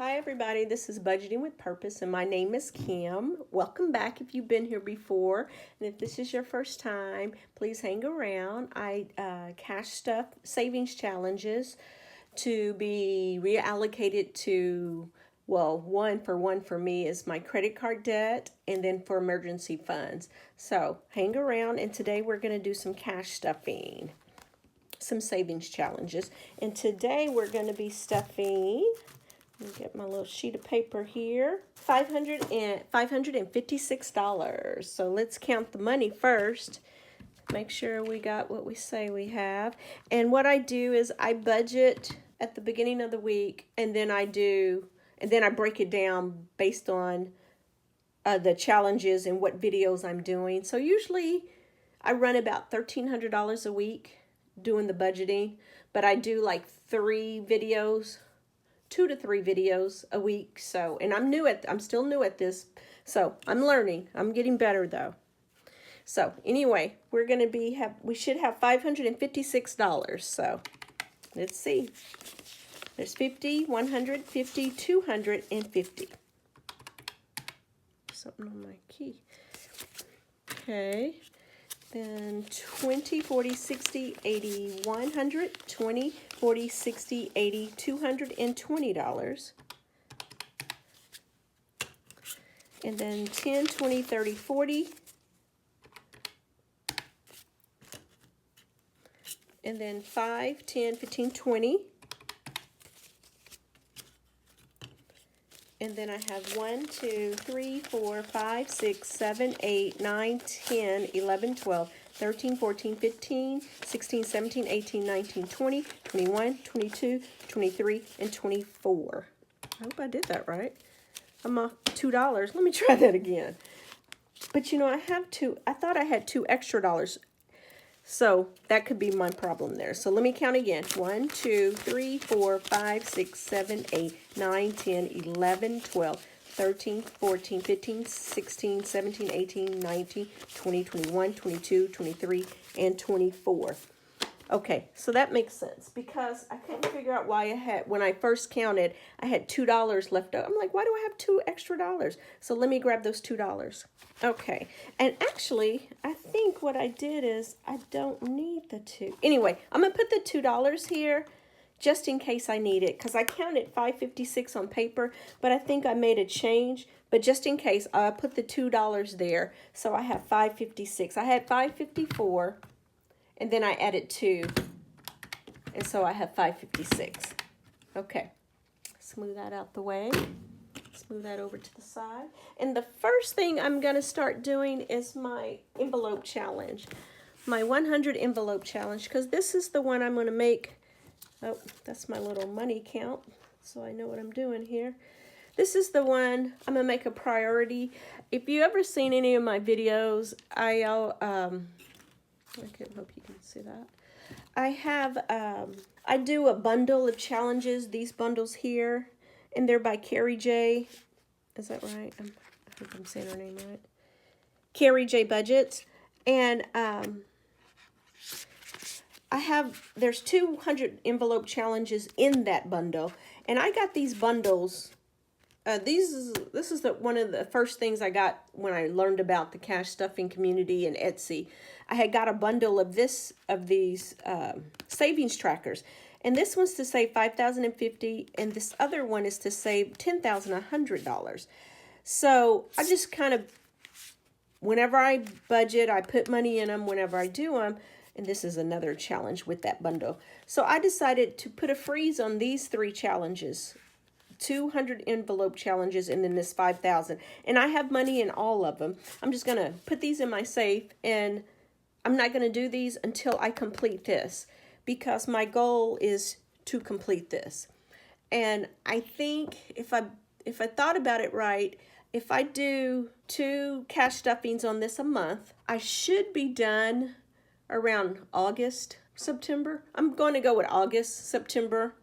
Hi everybody, this is Budgeting with Purpose and my name is Kim. Welcome back if you've been here before, and if this is your first time, please hang around. I cash stuff savings challenges to be reallocated to, well, one for me is my credit card debt and then for emergency funds. So hang around, and today we're going to do some cash stuffing, some savings challenges. And today we're going to be stuffing, let me get my little sheet of paper here. $556. So let's count the money first. Make sure we got what we say we have. And what I do is I budget at the beginning of the week, and then I break it down based on the challenges and what videos I'm doing. So usually I run about $1,300 a week doing the budgeting, but I do like 2 to 3 videos a week. So, and I'm still new at this. So I'm learning. I'm getting better though. So anyway, we should have $556. So let's see. There's 50, 100, 50, 250. Something on my key. Okay. Then 20, 40, 60, 80, 100, 20, 40, 60, 80, $220. And then 10, 20, 30, 40. And then 5, 10, 15, 20. And then I have 1, 2, 3, 4, 5, 6, 7, 8, 9, 10, 11, 12, 13, 14, 15, 16, 17, 18, 19, 20, 21, 22, 23, and 24. I hope I did that right. I'm off $2. Let me try that again. But you know, I thought I had $2 extra. So that could be my problem there. So let me count again. 1, 2, 3, 4, 5, 6, 7, 8, 9, 10, 11, 12, 13, 14, 15, 16, 17, 18, 19, 20, 21, 22, 23, and 24. Okay, so that makes sense because I couldn't figure out why when I first counted, I had $2 left over. I'm like, why do I have $2 extra? So let me grab those $2. Okay, and actually, I think what I did is I don't need the 2. Anyway, I'm going to put the $2 here just in case I need it because I counted $556 on paper, but I think I made a change. But just in case, I put the $2 there, so I have $556. I had $554. And then I added 2, and so I have $556. Okay, smooth that out the way. Smooth that over to the side. And the first thing I'm going to start doing is my envelope challenge. My 100 envelope challenge, because this is the one I'm going to make. Oh, that's my little money count, so I know what I'm doing here. This is the one I'm going to make a priority. If you ever seen any of my videos, I hope you can see that. I do a bundle of challenges, these bundles here, and they're by Carrie J. Is that right? I hope I'm saying her name right. Carrie J Budgets. And there's 200 envelope challenges in that bundle. And I got these bundles. This is one of the first things I got when I learned about the cash stuffing community and Etsy. I had got a bundle of these savings trackers, and this one's to save $5,050, and this other one is to save $10,100. So I just kind of, whenever I budget, I put money in them whenever I do them. And this is another challenge with that bundle. So I decided to put a freeze on these 3 challenges. 200 envelope challenges and then this 5,000. And I have money in all of them. I'm just going to put these in my safe, and I'm not going to do these until I complete this because my goal is to complete this. And I think if I thought about it right, if I do 2 cash stuffings on this a month, I should be done around August, September. I'm going to go with August, September,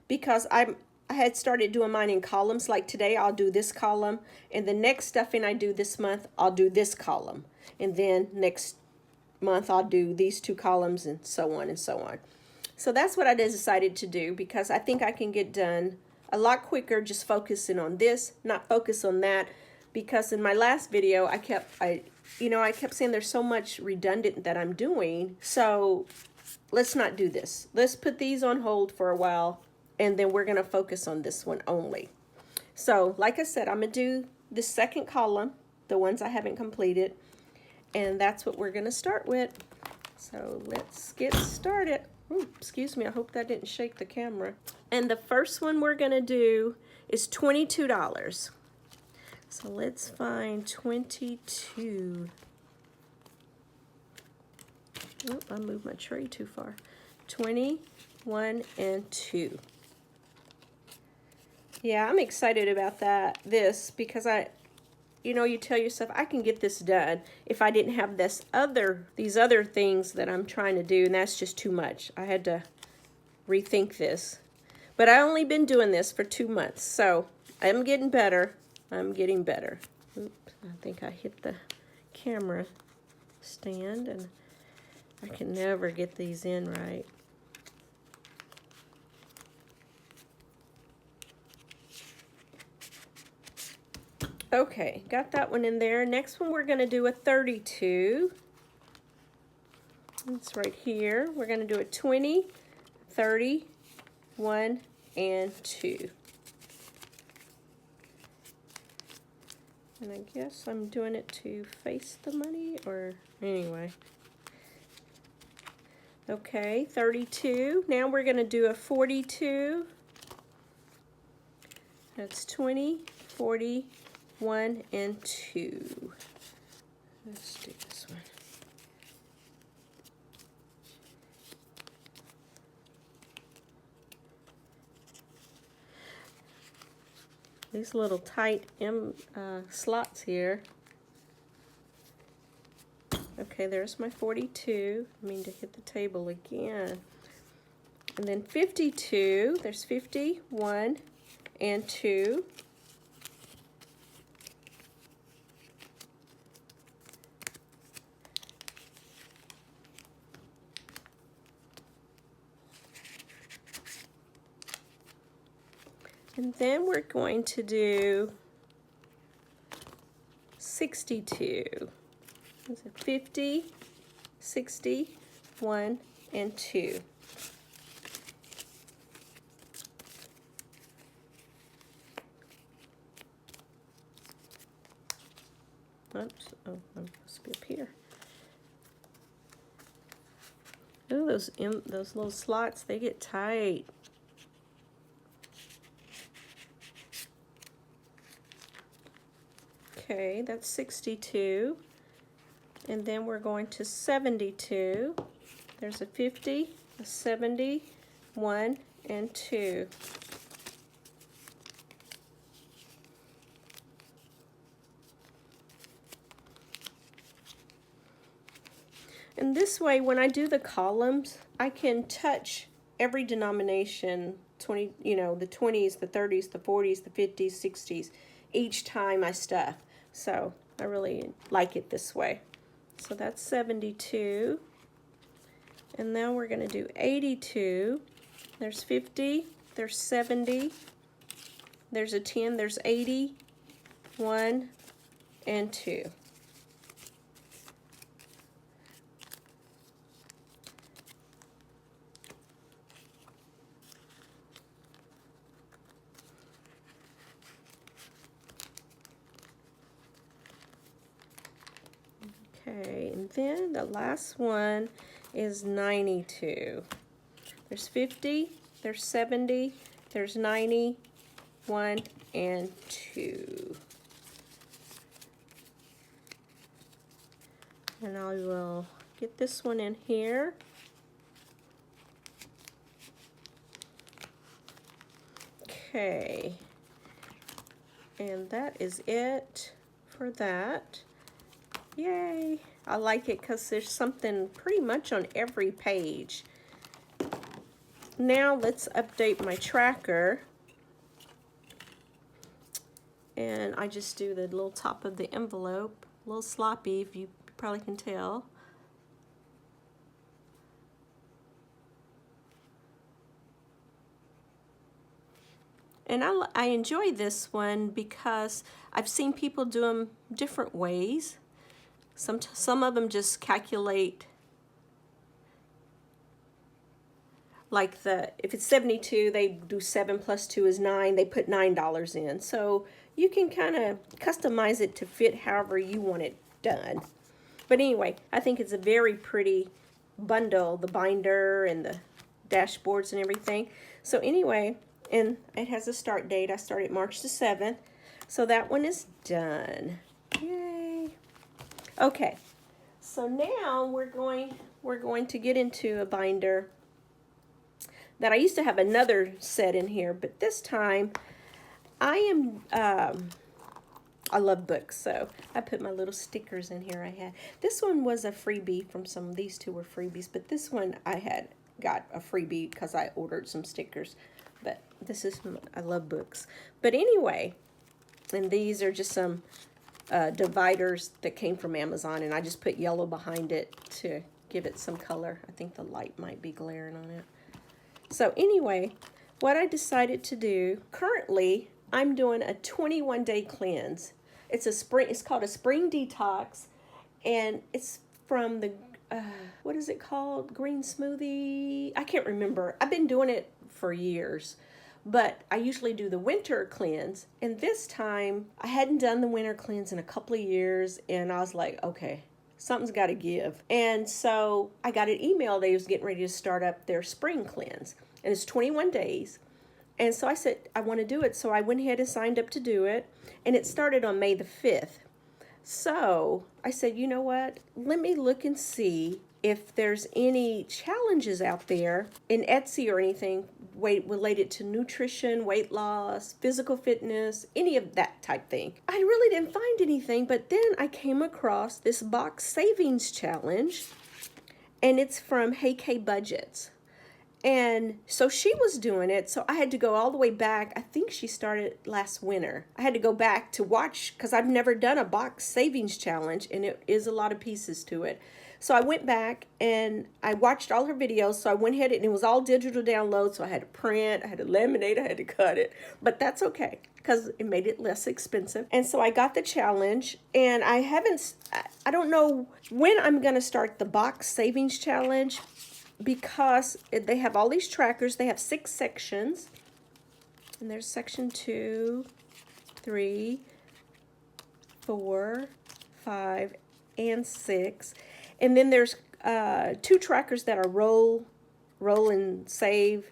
because I had started doing mine in columns. Like today, I'll do this column, and the next stuffing I do this month, I'll do this column. And then next month, I'll do these 2 columns, and so on and so on. So that's what I decided to do because I think I can get done a lot quicker just focusing on this, not focus on that, because in my last video I kept saying there's so much redundant that I'm doing. So let's not do this. Let's put these on hold for a while, and then we're going to focus on this one only. So like I said, I'm going to do the second column, the ones I haven't completed, and that's what we're going to start with. So let's get started. Ooh, excuse me, I hope that didn't shake the camera. And the first one we're going to do is $22. So let's find 22. Oh, I moved my tray too far. 21 and 2. Yeah, I'm excited about this because you tell yourself, I can get this done if I didn't have these other things that I'm trying to do, and that's just too much. I had to rethink this. But I only been doing this for 2 months, so I'm getting better. I'm getting better. Oops, I think I hit the camera stand, and I can never get these in right. Okay, got that one in there. Next one we're going to do a 32. It's right here. We're going to do a 20, 30, 1, and 2. And I guess I'm doing it to face the money, or anyway. Okay, 32. Now we're going to do a 42. That's 20, 40, 1, and 2. Let's do this one. These little tight slots here. Okay, there's my 42. I mean to hit the table again. And then 52, there's 50, 1, and 2. And then we're going to do 62. Is it 50, 60, 1, and 2. Oops, oh, I'm supposed to be up here. Oh, those little slots, they get tight. Okay, that's 62. And then we're going to 72. There's a 50, a 70, 1, and 2. And this way, when I do the columns, I can touch every denomination, the 20s, the 30s, the 40s, the 50s, 60s, each time I stuff. So I really like it this way. So that's 72. And now we're going to do 82. There's 50, there's 70, there's a 10, there's 80, 1, and 2. Okay, and then the last one is 92. There's 50, there's 70, there's 90, 1, and 2. And I will get this one in here. Okay, and that is it for that. Yay! I like it because there's something pretty much on every page. Now let's update my tracker. And I just do the little top of the envelope. A little sloppy, if you probably can tell. And I enjoy this one because I've seen people do them different ways. Some of them just calculate, like if it's 72, they do 7 plus 2 is 9. They put $9 in. So you can kind of customize it to fit however you want it done. But anyway, I think it's a very pretty bundle, the binder and the dashboards and everything. So anyway, and it has a start date. I started March the 7th. So that one is done. Yay. Okay. So now we're going to get into a binder that I used to have another set in here, but this time I love books, so I put my little stickers in here I had. This one was a freebie from some, these two were freebies, but this one I had got a freebie because I ordered some stickers. But this is, I love books. But anyway, and these are just some dividers that came from Amazon, and I just put yellow behind it to give it some color. I think the light might be glaring on it. So anyway, what I decided to do, currently I'm doing a 21-day cleanse. It's called a spring detox, and it's from the what is it called? Green smoothie? I can't remember. I've been doing it for years, but I usually do the winter cleanse, and this time I hadn't done the winter cleanse in a couple of years, and I was like, okay, something's got to give. And so I got an email. They was getting ready to start up their spring cleanse, and it's 21 days. And so I said, I want to do it. So I went ahead and signed up to do it, and it started on May the 5th. So I said, you know what? Let me look and see if there's any challenges out there in Etsy or anything related to nutrition, weight loss, physical fitness, any of that type thing. I really didn't find anything, but then I came across this box savings challenge, and it's from Hey K Budgets. And so she was doing it, so I had to go all the way back. I think she started last winter. I had to go back to watch, because I've never done a box savings challenge, and it is a lot of pieces to it. So I went back and I watched all her videos. So I went ahead and it was all digital download. So I had to print, I had to laminate, I had to cut it. But that's okay because it made it less expensive. And so I got the challenge, and I don't know when I'm going to start the box savings challenge, because they have all these trackers. They have 6 sections. And there's section 2, 3, 4, 5, and 6. And then there's 2 trackers that are roll and save,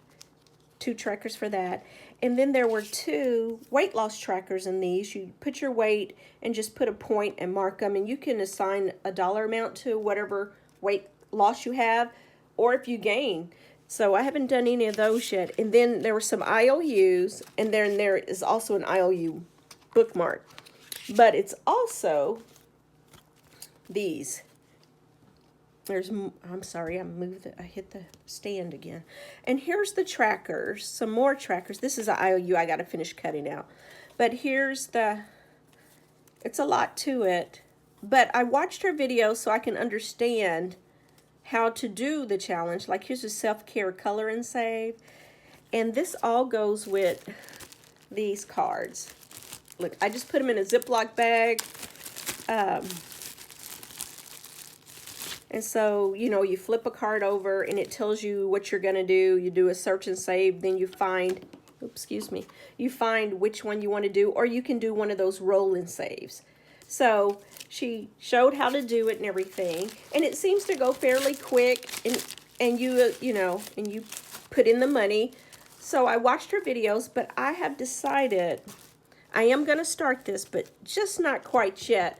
2 trackers for that. And then there were 2 weight loss trackers in these. You put your weight and just put a point and mark them, and you can assign a dollar amount to whatever weight loss you have, or if you gain. So I haven't done any of those yet. And then there were some IOUs, and then there is also an IOU bookmark. But it's also these. I'm sorry, I hit the stand again. And here's the trackers, some more trackers. This is an IOU I got to finish cutting out. But here's it's a lot to it. But I watched her video so I can understand how to do the challenge. Like here's a self-care color and save. And this all goes with these cards. Look, I just put them in a Ziploc bag. And so, you know, you flip a card over and it tells you what you're going to do. You do a search and save, then you find, you find which one you want to do, or you can do one of those roll and saves. So she showed how to do it and everything, and it seems to go fairly quick, and you put in the money. So I watched her videos, but I have decided I am going to start this, but just not quite yet.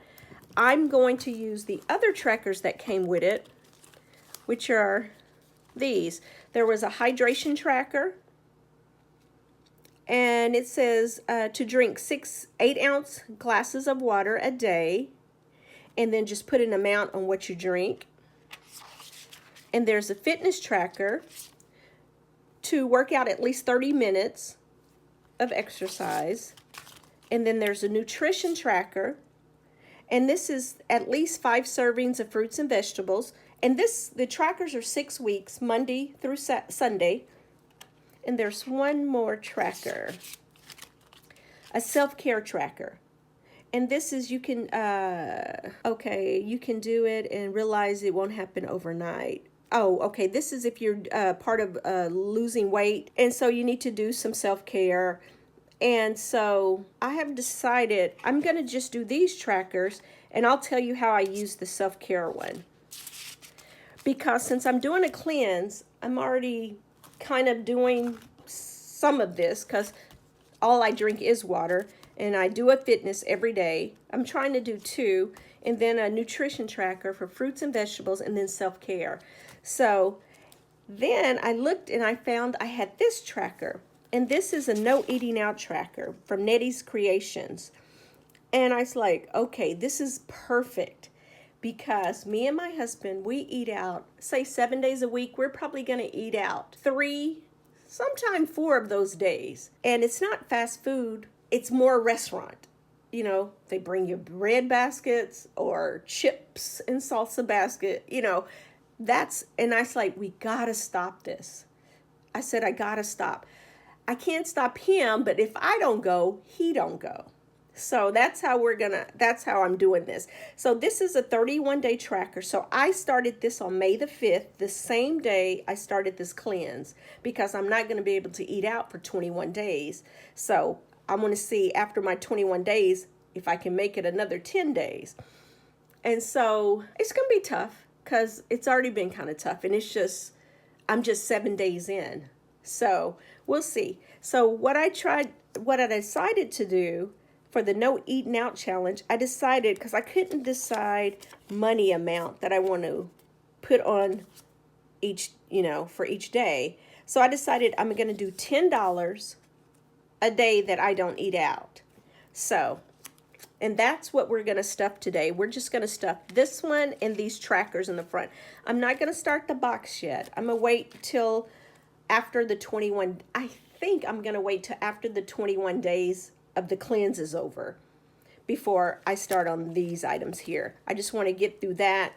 I'm going to use the other trackers that came with it, which are these. There was a hydration tracker, and it says to drink 8-ounce glasses of water a day, and then just put an amount on what you drink. And there's a fitness tracker to work out at least 30 minutes of exercise. And then there's a nutrition tracker. And this is at least 5 servings of fruits and vegetables. And the trackers are 6 weeks, Monday through Sunday. And there's one more tracker. a self-care tracker. And this is, you can, okay, you can do it and realize it won't happen overnight. Oh, okay, this is if you're part of losing weight. And so you need to do some self-care. And so I have decided I'm going to just do these trackers, and I'll tell you how I use the self-care one. Because since I'm doing a cleanse, I'm already kind of doing some of this because all I drink is water, and I do a fitness every day. I'm trying to do 2, and then a nutrition tracker for fruits and vegetables, and then self-care. So then I looked and I found I had this tracker, and this is a no eating out tracker from Nettie's Creations. And I was like, okay, this is perfect because me and my husband, we eat out, say 7 days a week. We're probably going to eat out 3, sometime 4 of those days. And it's not fast food, it's more restaurant. You know, they bring you bread baskets or chips and salsa basket, you know. And I was like, we gotta stop this. I said, I gotta stop. I can't stop him, but if I don't go, he don't go. So that's how I'm doing this. So this is a 31-day tracker. So I started this on May the 5th, the same day I started this cleanse, because I'm not going to be able to eat out for 21 days. So I want to see after my 21 days if I can make it another 10 days. And so it's going to be tough because it's already been kind of tough. And I'm just 7 days in. So we'll see. So what I decided to do for the no eating out challenge, I decided, because I couldn't decide money amount that I want to put on each, for each day. So I decided I'm going to do $10 a day that I don't eat out. So, and that's what we're going to stuff today. We're just going to stuff this one and these trackers in the front. I'm not going to start the box yet. I'm going to wait till after the 21, I think I'm going to wait till after the 21 days of the cleanse is over before I start on these items here. I just want to get through that,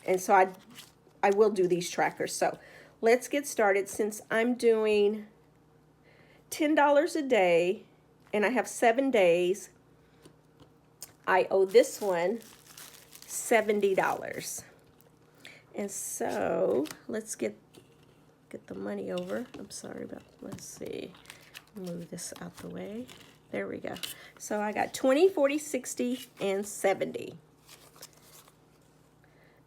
and so I will do these trackers. So let's get started. Since I'm doing $10 a day and I have 7 days, I owe this one $70. And so let's get the money over. I'm sorry about, let's see, move this out the way. There we go. So I got 20, 40, 60, and 70.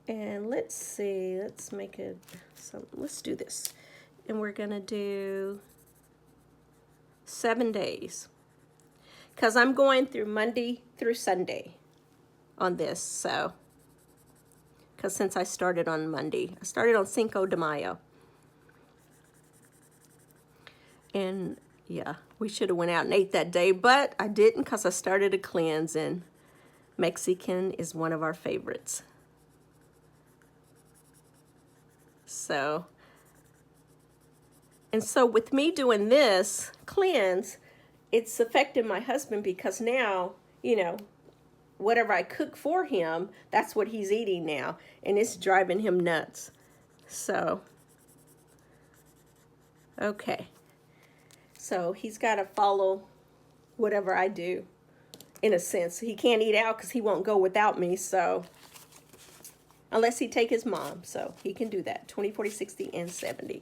And let's see, let's make it, so let's do this. And we're gonna do 7 days. Because I'm going through Monday through Sunday on this, so. Because since I started on Monday, I started on Cinco de Mayo. And yeah, we should have went out and ate that day, but I didn't because I started a cleanse, and Mexican is one of our favorites. So, and so with me doing this cleanse, it's affected my husband because now, whatever I cook for him, that's what he's eating now, and it's driving him nuts. So, okay. So he's got to follow whatever I do, in a sense. He can't eat out because he won't go without me, so, unless he take his mom, so he can do that, 20, 40, 60, and 70.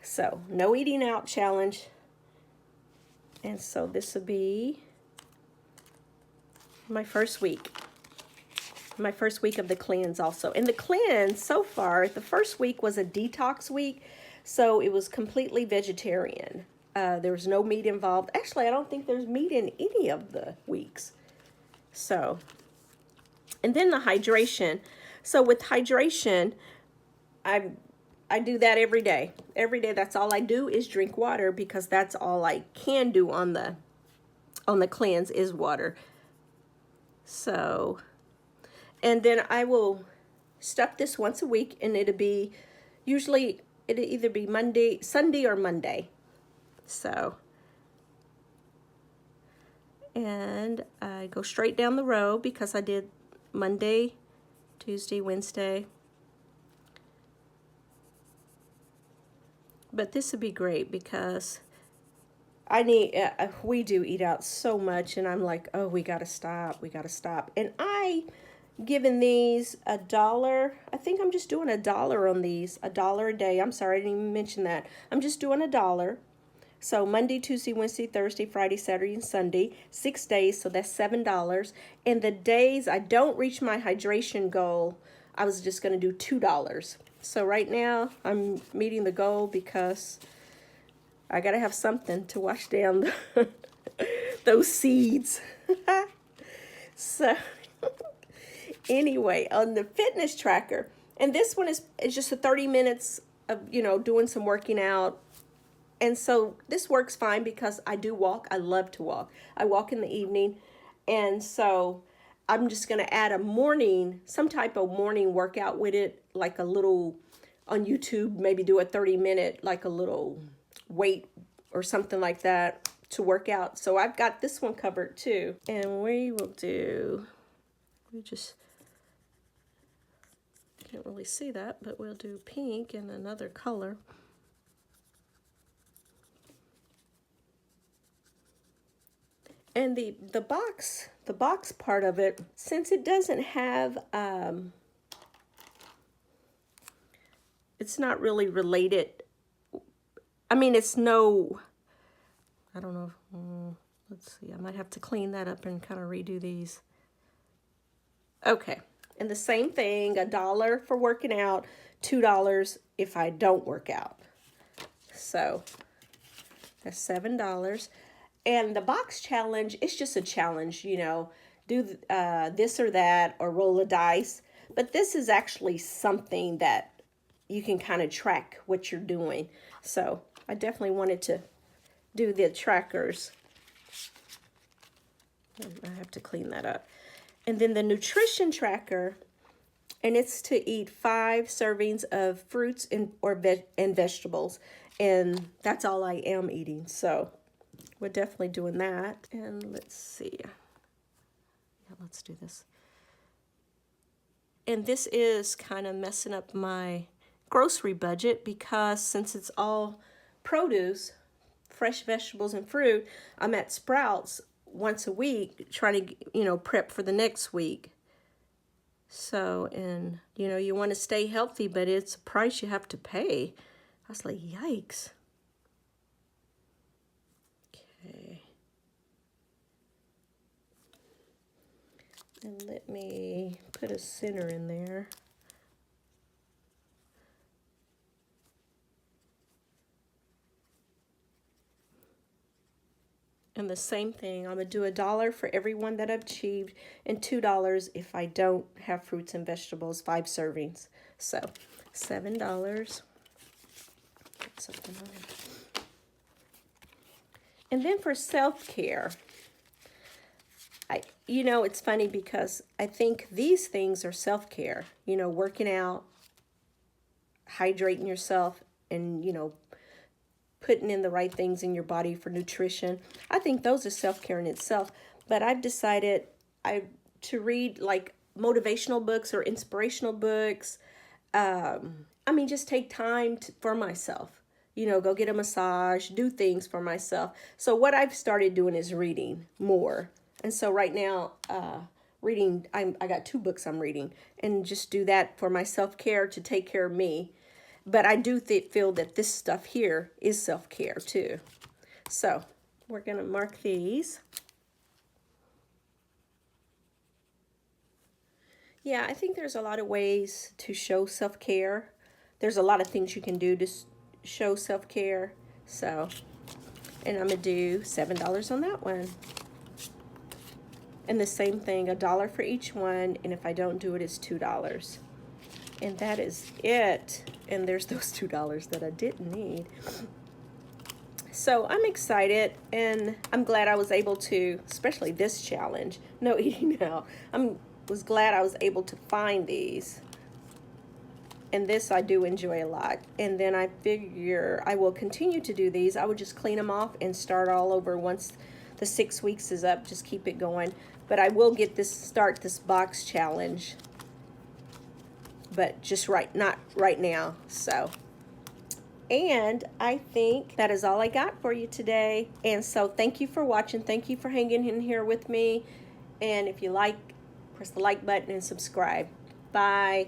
So, no eating out challenge. And so this will be my first week. My first week of the cleanse also. And the cleanse, so far, the first week was a detox week, so it was completely vegetarian. There was no meat involved. Actually, I don't think there's meat in any of the weeks. So, and then the hydration. So with hydration, I do that every day. Every day, that's all I do is drink water, because that's all I can do on the cleanse is water. So, and then I will stuff this once a week, and it'll either be Sunday or Monday. So, and I go straight down the row because I did Monday, Tuesday, Wednesday. But this would be great because I need, we do eat out so much, and I'm like, oh, we gotta stop, we gotta stop. And I given these $1. I think I'm just doing $1 on these, $1 a day. I'm sorry, I didn't even mention that. I'm just doing $1. So Monday, Tuesday, Wednesday, Thursday, Friday, Saturday, and Sunday, 6 days, so that's $7. And the days I don't reach my hydration goal, I was just gonna do $2. So right now, I'm meeting the goal because I gotta have something to wash down those seeds. So anyway, on the fitness tracker, and this one is just a 30 minutes of, you know, doing some working out. And so this works fine because I do walk. I love to walk. I walk in the evening. And so I'm just going to add a morning, some type of morning workout with it, like a little on YouTube, maybe do a 30-minute, like a little weight or something like that to work out. So I've got this one covered too. And we just can't really see that, but we'll do pink and another color. And the box part of it, since it doesn't have, it's not really related. I mean, it's no, I don't know. Let's see, I might have to clean that up and kind of redo these. Okay, and the same thing, $1 for working out, $2 if I don't work out. So that's $7. And the box challenge, it's just a challenge, you know, do this or that or roll a dice. But this is actually something that you can kind of track what you're doing. So I definitely wanted to do the trackers. I have to clean that up. And then the nutrition tracker, and it's to eat 5 servings of fruits and vegetables. And that's all I am eating. So we're definitely doing that. And let's see. Yeah, let's do this. And this is kind of messing up my grocery budget because since it's all produce, fresh vegetables and fruit, I'm at Sprouts once a week trying to, you know, prep for the next week. So, and, you know, you want to stay healthy, but it's a price you have to pay. I was like, yikes. Okay. And let me put a center in there. And the same thing, I'm going to do $1 for every one that I've achieved and $2 if I don't have fruits and vegetables, 5 servings. So $7. Put something on it. And then for self-care, you know, it's funny because I think these things are self-care. You know, working out, hydrating yourself, and, you know, putting in the right things in your body for nutrition. I think those are self-care in itself. But I've decided to read like motivational books or inspirational books. I mean, just take time for myself. You know, go get a massage, do things for myself. So what I've started doing is reading more. And so right now, reading, I got 2 books I'm reading. And just do that for my self-care to take care of me. But I do feel that this stuff here is self-care too. So we're going to mark these. Yeah, I think there's a lot of ways to show self-care. There's a lot of things you can do to show self-care. So, and I'm going to do $7 on that one. And the same thing, $1 for each one. And if I don't do it, it's $2. And that is it. And there's those $2 that I didn't need. So I'm excited, and I'm glad I was able to, especially this challenge, no eating out. Was glad I was able to find these. And this I do enjoy a lot. And then I figure I will continue to do these. I would just clean them off and start all over once the 6 weeks is up. Just keep it going. But I will start this box challenge. But just not right now. So And I think that is all I got for you today. And so thank you for watching. Thank you for hanging in here with me. And if you like, press the like button and subscribe. Bye.